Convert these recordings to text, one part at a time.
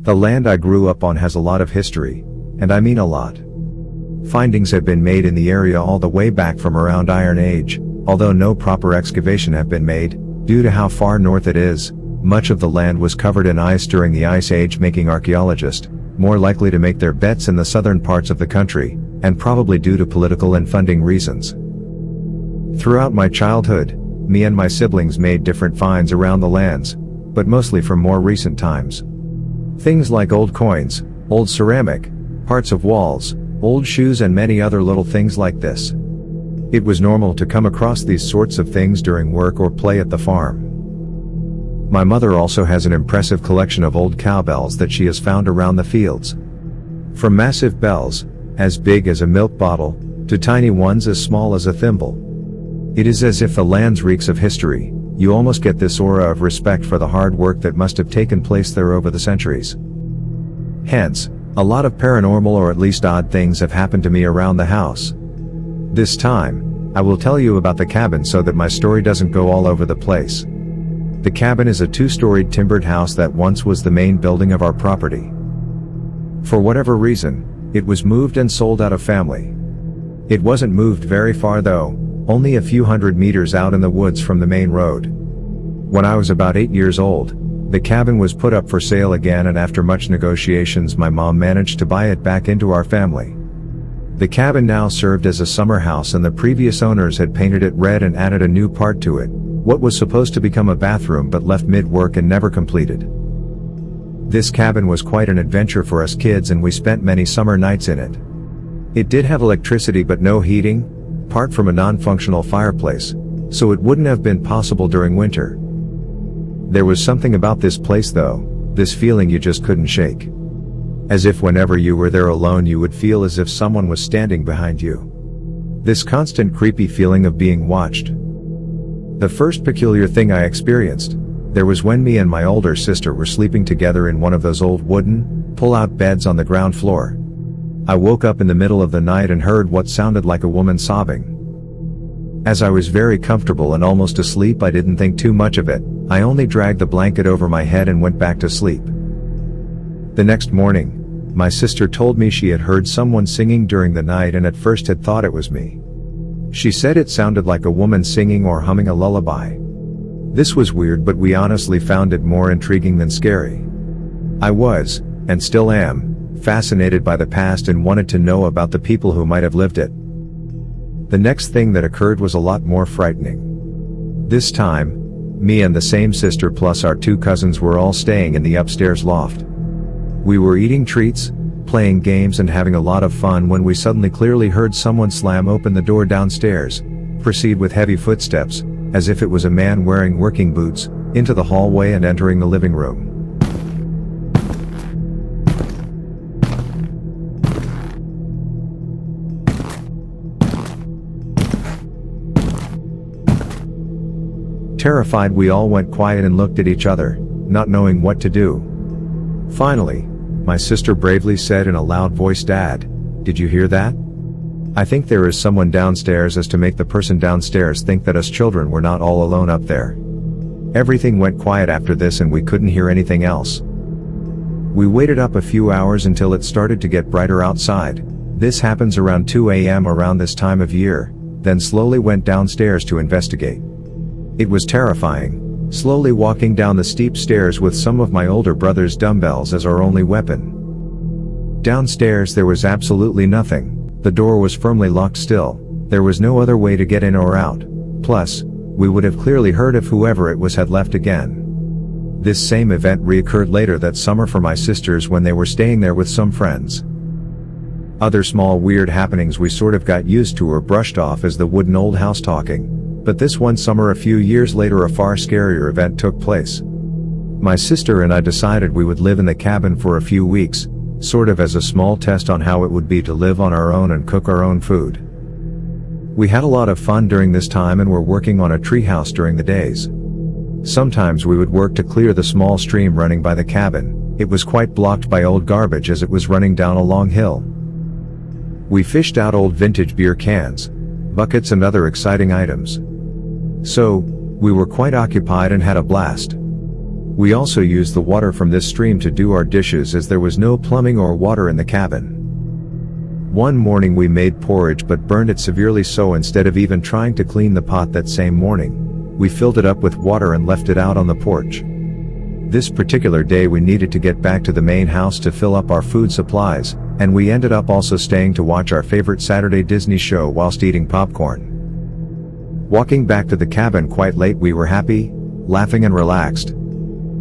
The land I grew up on has a lot of history, and I mean a lot. Findings have been made in the area all the way back from around Iron Age, although no proper excavation have been made, due to how far north it is. Much of the land was covered in ice during the Ice Age, making archaeologists more likely to make their bets in the southern parts of the country, and probably due to political and funding reasons. Throughout my childhood, me and my siblings made different finds around the lands, but mostly from more recent times. Things like old coins, old ceramic, parts of walls, old shoes and many other little things like this. It was normal to come across these sorts of things during work or play at the farm. My mother also has an impressive collection of old cowbells that she has found around the fields. From massive bells, as big as a milk bottle, to tiny ones as small as a thimble. It is as if the land reeks of history. You almost get this aura of respect for the hard work that must have taken place there over the centuries. Hence, a lot of paranormal or at least odd things have happened to me around the house. This time, I will tell you about the cabin so that my story doesn't go all over the place. The cabin is a two-storied timbered house that once was the main building of our property. For whatever reason, it was moved and sold out of family. It wasn't moved very far though, only a few hundred meters out in the woods from the main road. When I was about 8 years old, the cabin was put up for sale again, and after much negotiations my mom managed to buy it back into our family. The cabin now served as a summer house, and the previous owners had painted it red and added a new part to it, what was supposed to become a bathroom but left mid-work and never completed. This cabin was quite an adventure for us kids, and we spent many summer nights in it. It did have electricity but no heating, apart from a non-functional fireplace, so it wouldn't have been possible during winter. There was something about this place though, this feeling you just couldn't shake. As if whenever you were there alone you would feel as if someone was standing behind you. This constant creepy feeling of being watched. The first peculiar thing I experienced, there was when me and my older sister were sleeping together in one of those old wooden, pull-out beds on the ground floor. I woke up in the middle of the night and heard what sounded like a woman sobbing. As I was very comfortable and almost asleep, I didn't think too much of it. I only dragged the blanket over my head and went back to sleep. The next morning, my sister told me she had heard someone singing during the night and at first had thought it was me. She said it sounded like a woman singing or humming a lullaby. This was weird, but we honestly found it more intriguing than scary. I was, and still am, fascinated by the past and wanted to know about the people who might have lived it. The next thing that occurred was a lot more frightening. This time, me and the same sister plus our 2 cousins were all staying in the upstairs loft. We were eating treats, playing games and having a lot of fun when we suddenly clearly heard someone slam open the door downstairs, proceed with heavy footsteps, as if it was a man wearing working boots, into the hallway and entering the living room. Terrified, we all went quiet and looked at each other, not knowing what to do. Finally, my sister bravely said in a loud voice, "Dad, did you hear that? I think there is someone downstairs," as to make the person downstairs think that us children were not all alone up there. Everything went quiet after this and we couldn't hear anything else. We waited up a few hours until it started to get brighter outside. This happens around 2 a.m. around this time of year, then slowly went downstairs to investigate. It was terrifying, slowly walking down the steep stairs with some of my older brother's dumbbells as our only weapon. Downstairs there was absolutely nothing. The door was firmly locked still. There was no other way to get in or out. Plus, we would have clearly heard if whoever it was had left again. This same event reoccurred later that summer for my sisters when they were staying there with some friends. Other small weird happenings we sort of got used to or brushed off as the wooden old house talking. But this one summer a few years later a far scarier event took place. My sister and I decided we would live in the cabin for a few weeks, sort of as a small test on how it would be to live on our own and cook our own food. We had a lot of fun during this time and were working on a treehouse during the days. Sometimes we would work to clear the small stream running by the cabin. It was quite blocked by old garbage as it was running down a long hill. We fished out old vintage beer cans, buckets and other exciting items. So, we were quite occupied and had a blast. We also used the water from this stream to do our dishes as there was no plumbing or water in the cabin. One morning we made porridge but burned it severely, so instead of even trying to clean the pot that same morning, we filled it up with water and left it out on the porch. This particular day we needed to get back to the main house to fill up our food supplies, and we ended up also staying to watch our favorite Saturday Disney show whilst eating popcorn. Walking back to the cabin quite late, we were happy, laughing and relaxed.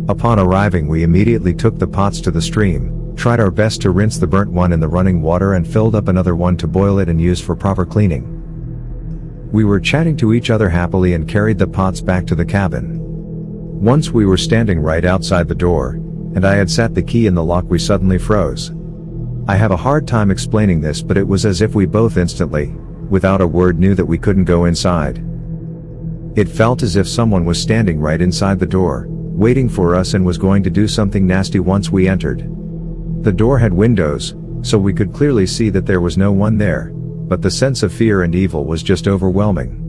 Upon arriving, we immediately took the pots to the stream, tried our best to rinse the burnt one in the running water and filled up another one to boil it and use for proper cleaning. We were chatting to each other happily and carried the pots back to the cabin. Once we were standing right outside the door, and I had set the key in the lock, we suddenly froze. I have a hard time explaining this, but it was as if we both instantly, without a word, knew that we couldn't go inside. It felt as if someone was standing right inside the door, waiting for us and was going to do something nasty once we entered. The door had windows, so we could clearly see that there was no one there, but the sense of fear and evil was just overwhelming.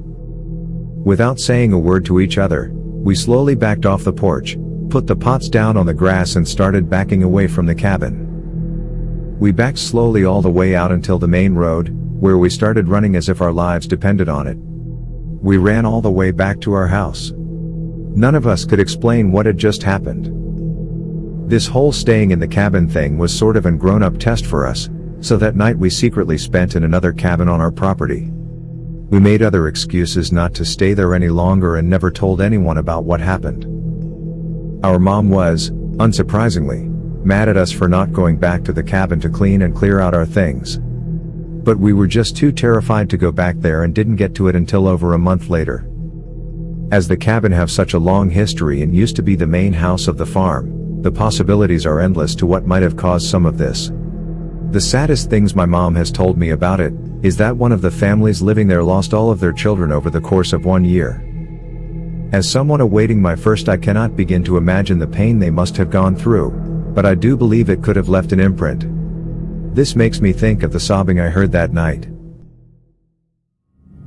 Without saying a word to each other, we slowly backed off the porch, put the pots down on the grass and started backing away from the cabin. We backed slowly all the way out until the main road, where we started running as if our lives depended on it. We ran all the way back to our house. None of us could explain what had just happened. This whole staying in the cabin thing was sort of an grown-up test for us, so that night we secretly spent in another cabin on our property. We made other excuses not to stay there any longer and never told anyone about what happened. Our mom was, unsurprisingly, mad at us for not going back to the cabin to clean and clear out our things. But we were just too terrified to go back there and didn't get to it until over a month later. As the cabin have such a long history and used to be the main house of the farm, the possibilities are endless to what might have caused some of this. The saddest things my mom has told me about it is that one of the families living there lost all of their children over the course of 1 year. As someone awaiting my first, I cannot begin to imagine the pain they must have gone through, but I do believe it could have left an imprint. This makes me think of the sobbing I heard that night.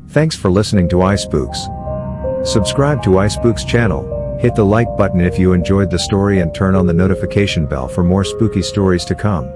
Thanks for listening to iSpooks. Subscribe to iSpooks channel, hit the like button if you enjoyed the story and turn on the notification bell for more spooky stories to come.